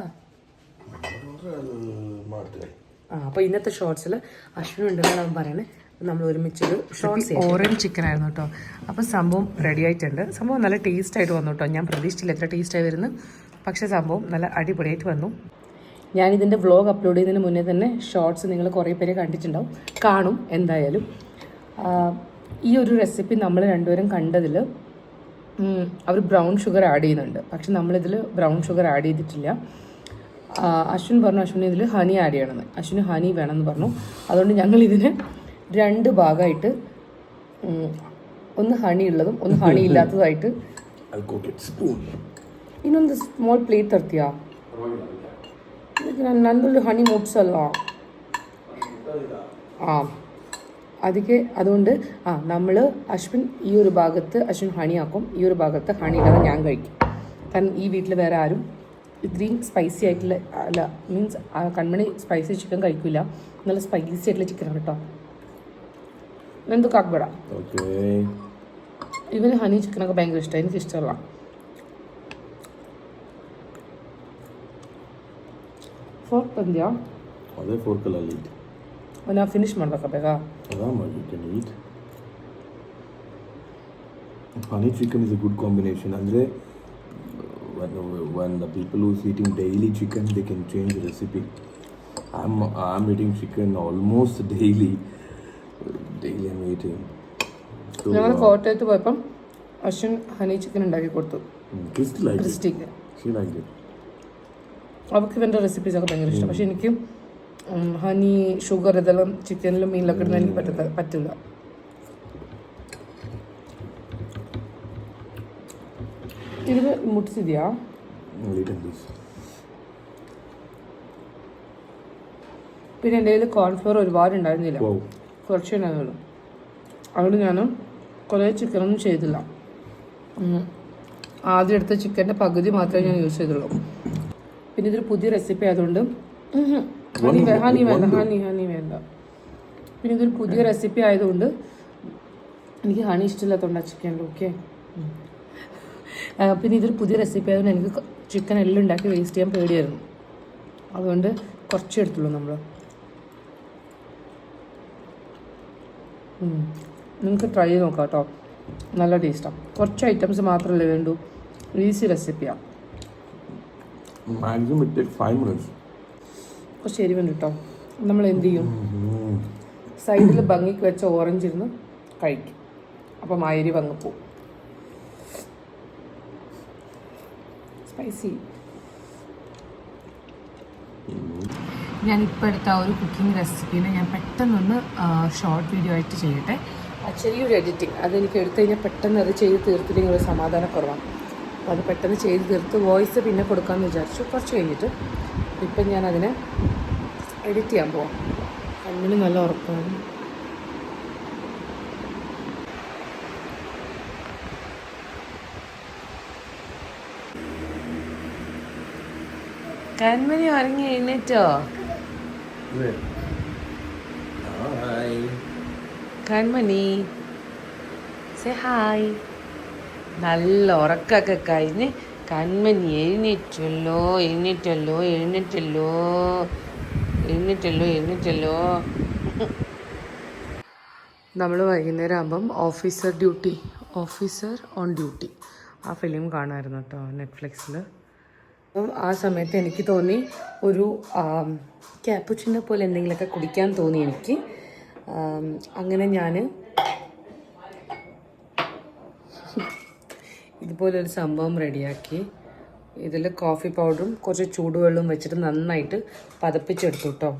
അപ്പോൾ ഇന്നത്തെ ഷോർട്സിൽ അശ്വിനുണ്ടെന്നാണ് അവൻ പറയുന്നത്. നമ്മൾ ഒരുമിച്ചൊരു ഷോർട്സ് ഓറഞ്ച് ചിക്കൻ ആയിരുന്നു കേട്ടോ. അപ്പോൾ സംഭവം റെഡി ആയിട്ടുണ്ട്. സംഭവം നല്ല ടേസ്റ്റായിട്ട് വന്നു കേട്ടോ. ഞാൻ പ്രതീക്ഷിച്ചില്ല എത്ര ടേസ്റ്റായി വരുന്നത്, പക്ഷേ സംഭവം നല്ല അടിപൊളിയായിട്ട് വന്നു. ഞാനിതിൻ്റെ വ്ളോഗ് അപ്ലോഡ് ചെയ്യുന്നതിന് മുന്നേ തന്നെ ഷോർട്സ് നിങ്ങൾ കുറേ പേര് കണ്ടിട്ടുണ്ടാവും, കാണും എന്തായാലും. ഈ ഒരു റെസിപ്പി നമ്മൾ രണ്ടുപേരും കണ്ടതിൽ അവർ ബ്രൗൺ ഷുഗർ ആഡ് ചെയ്യുന്നുണ്ട്, പക്ഷെ നമ്മളിതിൽ ബ്രൗൺ ഷുഗർ ആഡ് ചെയ്തിട്ടില്ല. അശ്വിൻ പറഞ്ഞു അശ്വിന് ഇതിൽ ഹണി ആഡ് ചെയ്യണമെന്ന്. അശ്വിന് ഹണി വേണമെന്ന് പറഞ്ഞു. അതുകൊണ്ട് ഞങ്ങൾ ഇതിന് 2 ഭാഗമായിട്ട്, ഒന്ന് ഹണി ഉള്ളതും ഒന്ന് ഹണി ഇല്ലാത്തതായിട്ട്. ಇನ್ನೊಂದು ಸ್ಮಾಲ್ ಪ್ಲೇಟ್ ತರ್ತೀಯಾ? ನಂದಲ್ಲಿ ಹನಿ ಮುಟ್ಸಲ್ಲ. അതുകൊണ്ട് നമ്മൾ അശ്വിൻ ഈ ഒരു ഭാഗത്ത് അശ്വിൻ ഹണി ആക്കും, ഈ ഒരു ഭാഗത്ത് ഹണി ഇല്ലാതെ ഞാൻ കഴിക്കും. കാരണം ഈ വീട്ടിൽ വേറെ ആരും ഇത്രയും സ്പൈസി ആയിട്ടുള്ള, അല്ല മീൻസ് കൺമണി സ്പൈസി ചിക്കൻ കഴിക്കില്ല. നല്ല സ്പൈസി ആയിട്ടുള്ള ചിക്കനാണ് കേട്ടോ. എന്തൊക്കെ ആക്കപ്പെട. ഇവന് ഹണി ചിക്കനൊക്കെ ഭയങ്കര ഇഷ്ടമാണ്, എനിക്ക് ഇഷ്ടമല്ല. ಫೋರ್ಕ್ ತಂದ್ಯಾ? ಅದೇ ಫೋರ್ಕಲ್ಲಿ ಇಟ್ಟು ನಾ ಫಿನಿಶ್ ಮಾಡ್ಬೇಕಾ ಬೇಗ? ಆರಾಮಾಗಿ can heat. Honey chicken is a good combination. ಅಂದರೆ when the people who is eating daily chicken, they can change the recipe. I'm eating chicken almost daily I'm eating. ഞങ്ങൾ കോട്ടയത്ത് പോയപ്പം അശ്വിൻ ഹണി ചിക്കൻ ഉണ്ടാക്കി കൊടുത്തു. ക്രിസ്റ്റിക്ക് അവർക്ക് ഇവൻ്റെ റെസിപ്പീസൊക്കെ ഭയങ്കര ഇഷ്ടം. പക്ഷെ എനിക്ക് ഹണി, ഷുഗർ ഇതെല്ലാം ചിക്കനിലും മീനിലൊക്കെ ഇടുന്ന എനിക്ക് പറ്റില്ല. ഇത് മുട്ടിസിദ്യാ? പിന്നെ എൻ്റെ കയ്യിൽ കോൺഫ്ലോർ ഒരുപാട് ഉണ്ടായിരുന്നില്ല, കുറച്ചേ ഉണ്ടായിരുന്നുള്ളൂ. അതുകൊണ്ട് ഞാൻ കുറേ ചിക്കനൊന്നും ചെയ്തില്ല. ആദ്യം എടുത്ത ചിക്കൻ്റെ പകുതി മാത്രമേ ഞാൻ യൂസ് ചെയ്തുള്ളൂ. പിന്നെ ഇതൊരു പുതിയ റെസിപ്പി ആയതുകൊണ്ട് ഹണി വേണ്ട. പിന്നെ ഇതൊരു പുതിയ റെസിപ്പി ആയതുകൊണ്ട് എനിക്ക് ഹണി ഇഷ്ടമില്ലാത്തതുകൊണ്ട് ചിക്കനിൽ. ഓക്കെ, പിന്നെ ഇതൊരു പുതിയ റെസിപ്പി ആയതുകൊണ്ട് എനിക്ക് ചിക്കൻ എല്ലാം ഉണ്ടാക്കി വേസ്റ്റ് ചെയ്യാൻ പേടിയായിരുന്നു. അതുകൊണ്ട് കുറച്ചേ എടുത്തുള്ളൂ നമ്മൾ. നിങ്ങൾക്ക് ട്രൈ ചെയ്ത് നോക്കാം കേട്ടോ, നല്ല ടേസ്റ്റാണ്. കുറച്ച് ഐറ്റംസ് മാത്രമല്ലേ വേണ്ടൂ, ഈസി റെസിപ്പിയാണ്. Maximum it take 5 minutes. കുറച്ച് എരിവുണ്ട് കേട്ടോ. നമ്മൾ എന്ത് ചെയ്യും, സൈഡിൽ ഭംഗിക്ക് വെച്ച ഓറഞ്ച് ഇരുന്ന് കഴിക്കും, അപ്പം ആ എരിവ് അങ്ങ് പോവും. സ്പൈസി. ഞാനിപ്പോൾ എടുത്ത ഒരു കുക്കിംഗ് റെസിപ്പീനെ ഞാൻ പെട്ടെന്നൊന്ന് ഷോർട്ട് വീഡിയോ ആയിട്ട് ചെയ്യട്ടെ. ചെറിയൊരു എഡിറ്റിംഗ്, അതെനിക്ക് എടുത്തു കഴിഞ്ഞാൽ പെട്ടെന്ന് അത് ചെയ്ത് തീർത്തില്ലെങ്കിൽ ഒരു സമാധാനക്കുറവാണ്. അപ്പോൾ അത് പെട്ടെന്ന് ചെയ്ത് തീർത്ത് വോയിസ് പിന്നെ കൊടുക്കാമെന്ന് വിചാരിച്ചു കുറച്ച് കഴിഞ്ഞിട്ട്. ഇപ്പം ഞാനതിനെ എഡിറ്റ് ചെയ്യാൻ പോവാം. കണ്ണിന് നല്ല ഉറക്കമാണ്. കൺമണി ഉറങ്ങി എഴുന്നേറ്റോ? കൺമണി സേ ഹായ്. നല്ല ഉറക്കമൊക്കെ കഴിഞ്ഞ് കൺമണി എഴുന്നേറ്റല്ലോ. നമ്മൾ വൈകുന്നേരം ആകുമ്പം ഓഫീസർ ഓൺ ഡ്യൂട്ടി ആ ഫിലിം കാണുമായിരുന്നു കേട്ടോ നെറ്റ്ഫ്ലിക്സിൽ. അപ്പം ആ സമയത്ത് എനിക്ക് തോന്നി ഒരു ക്യാപ്പുച്ചിനോ പോലെ എന്തെങ്കിലുമൊക്കെ കുടിക്കാൻ തോന്നി എനിക്ക്. അങ്ങനെ ഞാൻ ഇതുപോലൊരു സംഭവം റെഡിയാക്കി. ഇതിൽ കോഫി പൗഡറും കുറച്ച് ചൂടുവെള്ളവും വെച്ചിട്ട് നന്നായിട്ട് പതപ്പിച്ചെടുത്തു കേട്ടോ.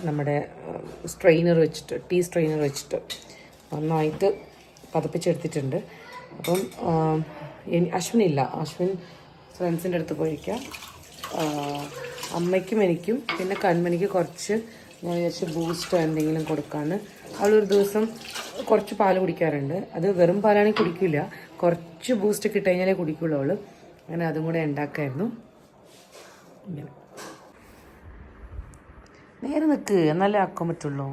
നമ്മുടെ ടീ സ്ട്രെയിനർ വെച്ചിട്ട് നന്നായിട്ട് പതപ്പിച്ചെടുത്തിട്ടുണ്ട്. അപ്പം അശ്വിൻ ഫ്രണ്ട്സിൻ്റെ അടുത്ത് പോയിരിക്കാം. അമ്മയ്ക്കും എനിക്കും പിന്നെ കൺമണിക്ക് കുറച്ച് ഞാൻ വിചാരിച്ച് ബൂസ്റ്റോ എന്തെങ്കിലും കൊടുക്കാമെന്ന്. അവളൊരു ദിവസം കുറച്ച് പാൽ കുടിക്കാറുണ്ട്. അത് വെറും പാലാണെങ്കിൽ കുടിക്കില്ല, കുറച്ച് ബൂസ്റ്റ് ഇട്ട് കഴിഞ്ഞാലേ കുടിക്കുള്ളൂ അവൾ. അങ്ങനെ അതും കൂടെ ഉണ്ടാക്കായിരുന്നു. ഇങ്ങനെ നേരെ നിൽക്ക്, എന്നാലേ ആക്കാൻ പറ്റുള്ളൂ.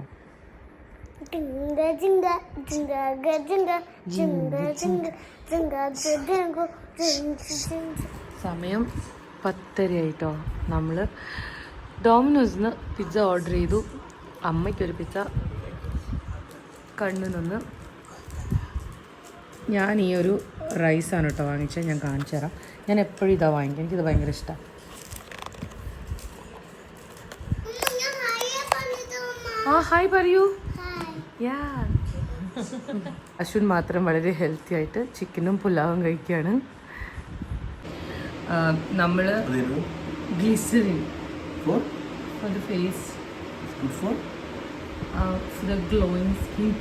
സമയം 10:30 ആയിട്ടോ. നമ്മൾ ഡോമിനോസിന് പിസ്സ ഓർഡർ ചെയ്തു. അമ്മയ്ക്കൊരു പിസ്സ, കണ്ണു നിന്ന്. ഞാൻ ഈ ഒരു റൈസാണ് കേട്ടോ വാങ്ങിച്ചത്. ഞാൻ കാണിച്ചു തരാം. ഞാൻ എപ്പോഴും ഇതാ വാങ്ങിക്കാം, എനിക്കിത് ഭയങ്കര ഇഷ്ടമാണ്. ഹായ് പറയൂ. യാ അശ്വിൻ മാത്രം വളരെ ഹെൽത്തി ആയിട്ട് ചിക്കനും പുലാവും കഴിക്കുകയാണ്. നമ്മൾ glycerine for the face, for the glowing skin.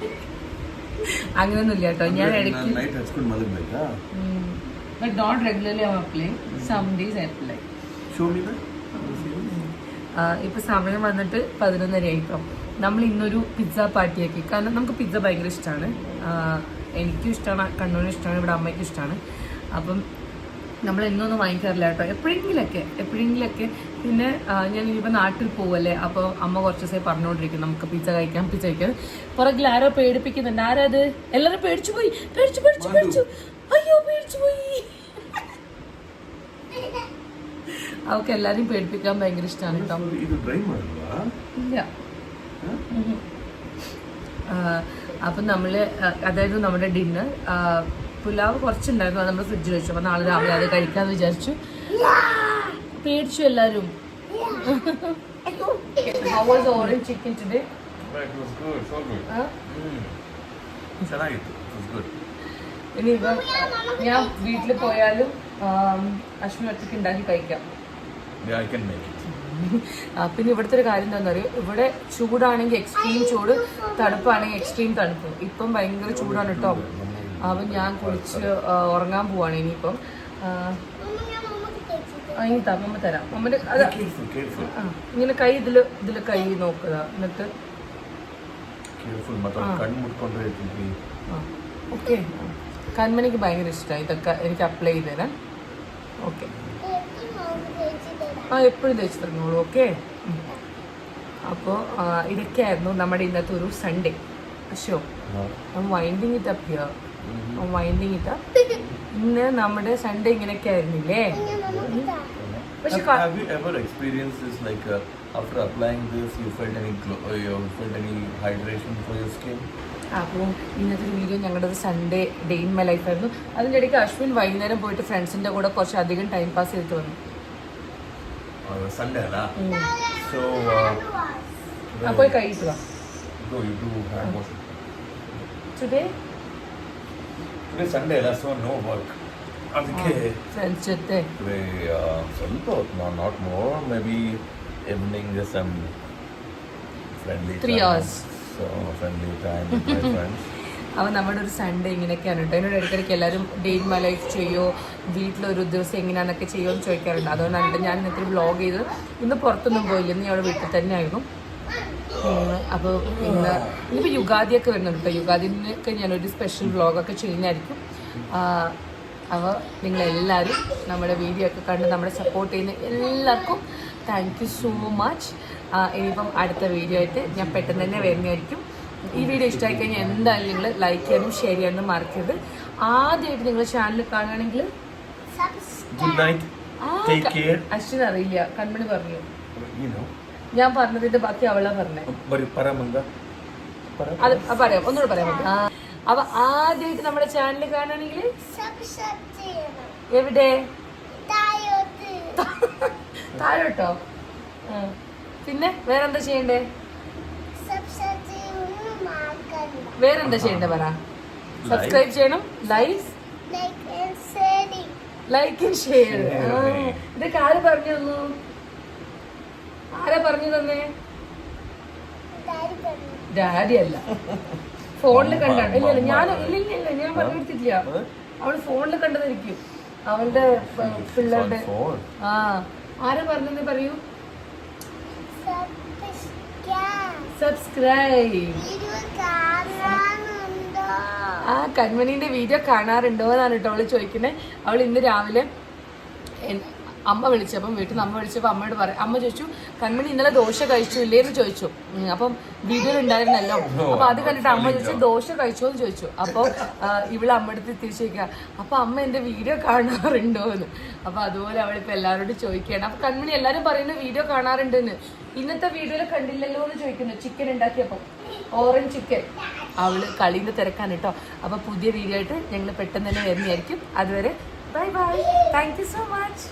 അങ്ങനെയൊന്നുമില്ല കേട്ടോ. ഞാൻ ഇടയ്ക്ക് but not regularly I apply, some days I apply. ഇപ്പോൾ സമയം വന്നിട്ട് 11:30 ആയിട്ടോ. നമ്മൾ ഇന്നൊരു പിസ്സ പാർട്ടിയാക്കി. കാരണം നമുക്ക് പിസ്സ ഭയങ്കര ഇഷ്ടമാണ്. എനിക്കും ഇഷ്ടമാണ്, കണ്ണൂരിനും ഇഷ്ടമാണ്, ഇവിടെ അമ്മയ്ക്കും ഇഷ്ടമാണ്. അപ്പം നമ്മൾ എന്നൊന്നും വാങ്ങിക്കാറില്ല കേട്ടോ, എപ്പോഴെങ്കിലൊക്കെ. പിന്നെ ഞാൻ ഇനിയിപ്പോൾ നാട്ടിൽ പോവല്ലേ, അപ്പോൾ അമ്മ കുറച്ച് ദിവസം പറഞ്ഞുകൊണ്ടിരിക്കും നമുക്ക് പിസ്സ കഴിക്കാം. പുറകിൽ ആരോ പേടിപ്പിക്കുന്നുണ്ട്. ആരാ അത്? എല്ലാവരും പേടിച്ചു പോയി. അയ്യോ പേടിച്ചു പോയി. അവർക്ക് എല്ലാവരെയും പേടിപ്പിക്കാൻ ഭയങ്കര ഇഷ്ടമാണ് കേട്ടോ. ഇല്ല. അപ്പം നമ്മൾ അതായത് നമ്മുടെ ഡിന്നർ പുലാവ് കുറച്ചുണ്ടായിരുന്നു, അത് നമ്മൾ ഫ്രിഡ്ജിൽ വെച്ചു. അപ്പോൾ നാളെ രാവിലെ അത് കഴിക്കാമെന്ന് വിചാരിച്ചു. പേടിച്ചു എല്ലാവരും. How was the orange chicken today? It was good, so good. ഇനിയിപ്പം ഞാൻ വീട്ടിൽ പോയാലും അശ്വിൻ ഒറ്റയ്ക്ക് ഉണ്ടാക്കി കഴിക്കാം. Yeah, I can make it. പിന്നെ ഇവിടുത്തെ ഒരു കാര്യം എന്താണെന്ന് അറിയോ, ഇവിടെ ചൂടാണെങ്കിൽ എക്സ്ട്രീം ചൂട്, തണുപ്പാണെങ്കിൽ എക്സ്ട്രീം തണുപ്പ്. ഇപ്പം ഭയങ്കര ചൂടാണ് കേട്ടോ. അപ്പം ഞാൻ കുളിച്ച് ഉറങ്ങാൻ പോവാണ് ഇനിയിപ്പം. ഇനി അമ്മ തരാം. അമ്മൻ്റെ അത് ഇങ്ങനെ കൈ ഇതിൽ കൈ നോക്കുക. എന്നിട്ട് ഓക്കെ. കൺമണിക്ക് ഭയങ്കര ഇഷ്ടമായി ഇതൊക്കെ എനിക്ക് അപ്ലൈ ചെയ്ത് തരാം. ഓക്കെ, എപ്പോഴും തേച്ച് തന്നോളൂ. ഓക്കെ. അപ്പോൾ ഇതൊക്കെയായിരുന്നു നമ്മുടെ ഇന്നത്തെ ഒരു Sunday show. Winding it up here, winding it up. ഇന്ന് നമ്മുടെ സൺഡേ ഇങ്ങനെയൊക്കെ ആയിരുന്നില്ലേ? പക്ഷെ have you ever experienced this, like after applying this you felt any hydration for your skin? അപ്പോൾ ഇന്നത്തെ ഒരു വീഡിയോ ഞങ്ങളുടെ ഒരു Sunday day in my life ആയിരുന്നു. അതിൻ്റെ ഇടയ്ക്ക് അശ്വിൻ വൈകുന്നേരം പോയിട്ട് ഫ്രണ്ട്സിൻ്റെ കൂടെ കുറച്ച് അധികം ടൈം പാസ് ചെയ്തിട്ട് വന്നു. Sunday la. So പോയി കഴിക്കുക. No, you do hand washing. Today Sunday la, so no work. ಅದಕ್ಕೆ ಫ್ರೆಂಡ್ಸ್ ಜೊತೆ ಸ್ವಲ್ಪ ಹೊತ್ತು, not more, maybe evening just some friendly 3 hours. So friendly time with my friends. അപ്പോൾ നമ്മുടെ ഒരു സൺഡേ ഇങ്ങനെയൊക്കെയാണ് കേട്ടോ. എന്നോട് ഇടയ്ക്കിടയ്ക്ക് എല്ലാവരും ഡേ ഇൻ മൈ ലൈഫ് ചെയ്യുമോ, വീട്ടിലൊരു ദിവസം എങ്ങനെയാണെന്നൊക്കെ ചെയ്യുമോ എന്ന് ചോദിക്കാറുണ്ട്. അതുകൊണ്ടാണ് ഞാൻ ഇന്നത്തെ വ്ളോഗ് ചെയ്ത്. ഇന്ന് പുറത്തൊന്നും പോയില്ല, ഇന്ന് അവിടെ വീട്ടിൽ തന്നെ ആയിരുന്നു. അപ്പോൾ ഇന്നിപ്പോൾ യുഗാദിയൊക്കെ വരുന്നുണ്ട് കേട്ടോ. യുഗാദിനൊക്കെ ഞാനൊരു സ്പെഷ്യൽ വ്ളോഗൊക്കെ ചെയ്യുന്നതായിരിക്കും. അപ്പോൾ നിങ്ങളെല്ലാവരും നമ്മുടെ വീഡിയോ ഒക്കെ കണ്ട് നമ്മളെ സപ്പോർട്ട് ചെയ്യുന്ന എല്ലാവർക്കും താങ്ക് യു സോ മച്ച്. ഇനിയിപ്പം അടുത്ത വീഡിയോ ആയിട്ട് ഞാൻ പെട്ടെന്ന് തന്നെ വരുന്നതായിരിക്കും. ഈ വീഡിയോ ഇഷ്ടമായി കഴിഞ്ഞാൽ എന്തായാലും നിങ്ങൾ ലൈക്ക് ചെയ്യാനും ഷെയർ ചെയ്യാനും മറക്കരുത്. ആദ്യമായിട്ട് നിങ്ങൾ ചാനൽ കാണുകയാണെങ്കിൽ അശ്വിൻ അറിയില്ല, കൺമണി പറഞ്ഞു. ഞാൻ പറഞ്ഞതിന്റെ ബാക്കി അവളാ പറഞ്ഞേ. അത് പറയാം, ഒന്നുകൂടെ പറയാൻ പറ്റും. അപ്പൊ ആദ്യമായിട്ട് നമ്മുടെ ചാനൽ കാണുകയാണെങ്കിൽ എവിടെ താഴോട്ടോ. പിന്നെ വേറെന്താ ചെയ്യണ്ടേ? വേറെന്താ ചെയ്യണ്ടേ പറ. സബ്സ്ക്രൈബ് ചെയ്യണം, ലൈക്ക് ആൻഡ് ഷെയർ. ഇതൊക്കെ ആര് പറഞ്ഞു തന്നു? ആരാ പറഞ്ഞു തന്നേ? ഡാഡി അല്ല, ഫോണിൽ കണ്ടാണ്. ഇല്ല ഞാൻ പറഞ്ഞു കൊടുത്തിട്ടില്ല. അവള് ഫോണിൽ കണ്ടതായിരിക്കും, അവളുടെ പിള്ളേരുടെ. ആരാ പറഞ്ഞെന്ന് പറയൂ. സബ്സ്ക്രൈബ്. കൺമണീന്റെ വീഡിയോ കാണാറുണ്ടോ എന്നാണ് കേട്ടോ അവള് ചോദിക്കുന്നത്. അവൾ ഇന്ന് രാവിലെ അമ്മ വിളിച്ചപ്പം, വീട്ടിൽ നിന്ന് അമ്മ വിളിച്ചപ്പോൾ അമ്മയോട് പറയും. അമ്മ ചോദിച്ചു, കൺമണി ഇന്നലെ ദോശ കഴിച്ചില്ലേ എന്ന് ചോദിച്ചു. അപ്പം വീഡിയോ ഉണ്ടായിരുന്നല്ലോ. അപ്പൊ അത് കണ്ടിട്ട് അമ്മ ചോദിച്ചു, ദോശ കഴിച്ചോ എന്ന് ചോദിച്ചു. അപ്പോൾ ഇവിടെ അമ്മയുടെ തിരിച്ചു ചോദിക്കുക, അപ്പൊ അമ്മ എന്റെ വീഡിയോ കാണാറുണ്ടോ എന്ന്. അപ്പൊ അതുപോലെ അവളിപ്പോ എല്ലാവരോടും ചോദിക്കുകയാണ്. അപ്പൊ കൺമണി എല്ലാരും പറയുന്നു വീഡിയോ കാണാറുണ്ടെന്ന്. ഇന്നത്തെ വീഡിയോയിൽ കണ്ടില്ലല്ലോ എന്ന് ചോദിക്കുന്നു. ചിക്കൻ ഉണ്ടാക്കിയപ്പോ, ഓറഞ്ച് ചിക്കൻ. അവള് കളീന്റെ തിരക്കാണ് കേട്ടോ. അപ്പൊ പുതിയ വീഡിയോ ആയിട്ട് ഞങ്ങൾ പെട്ടെന്ന് തന്നെ വരുന്നതായിരിക്കും. അതുവരെ bye bye. Thank you so much.